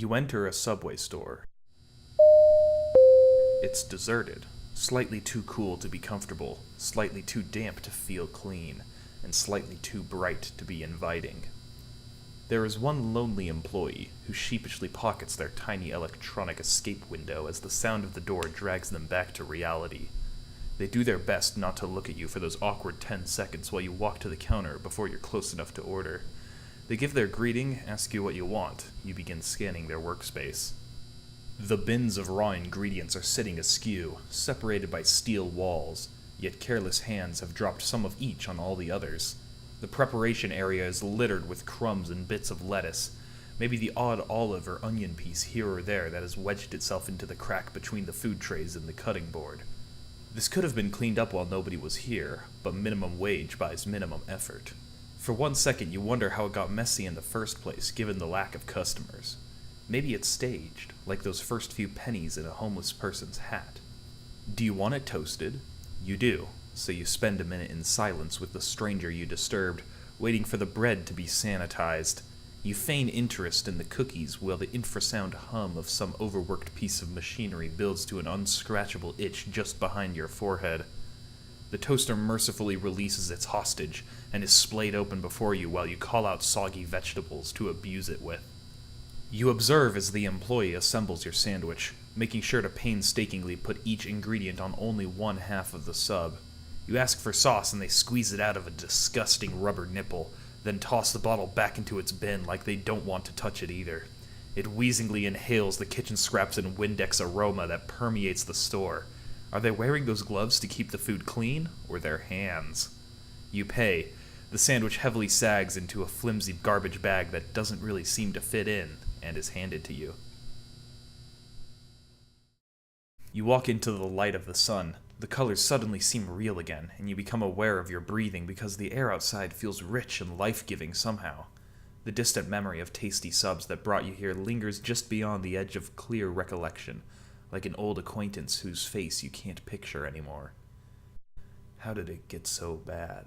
You enter a Subway store. It's deserted, slightly too cool to be comfortable, slightly too damp to feel clean, and slightly too bright to be inviting. There is one lonely employee who sheepishly pockets their tiny electronic escape window as the sound of the door drags them back to reality. They do their best not to look at you for those awkward 10 seconds while you walk to the counter before you're close enough to order. They give their greeting, ask you what you want. You begin scanning their workspace. The bins of raw ingredients are sitting askew, separated by steel walls, yet careless hands have dropped some of each on all the others. The preparation area is littered with crumbs and bits of lettuce, maybe the odd olive or onion piece here or there that has wedged itself into the crack between the food trays and the cutting board. This could have been cleaned up while nobody was here, but minimum wage buys minimum effort. For 1 second you wonder how it got messy in the first place, given the lack of customers. Maybe it's staged, like those first few pennies in a homeless person's hat. Do you want it toasted? You do, so you spend a minute in silence with the stranger you disturbed, waiting for the bread to be sanitized. You feign interest in the cookies while the infrasound hum of some overworked piece of machinery builds to an unscratchable itch just behind your forehead. The toaster mercifully releases its hostage and is splayed open before you while you call out soggy vegetables to abuse it with. You observe as the employee assembles your sandwich, making sure to painstakingly put each ingredient on only one half of the sub. You ask for sauce and they squeeze it out of a disgusting rubber nipple, then toss the bottle back into its bin like they don't want to touch it either. It wheezingly inhales the kitchen scraps and Windex aroma that permeates the store. Are they wearing those gloves to keep the food clean, or their hands? You pay. The sandwich heavily sags into a flimsy garbage bag that doesn't really seem to fit in, and is handed to you. You walk into the light of the sun. The colors suddenly seem real again, and you become aware of your breathing because the air outside feels rich and life-giving somehow. The distant memory of tasty subs that brought you here lingers just beyond the edge of clear recollection, like an old acquaintance whose face you can't picture anymore. How did it get so bad?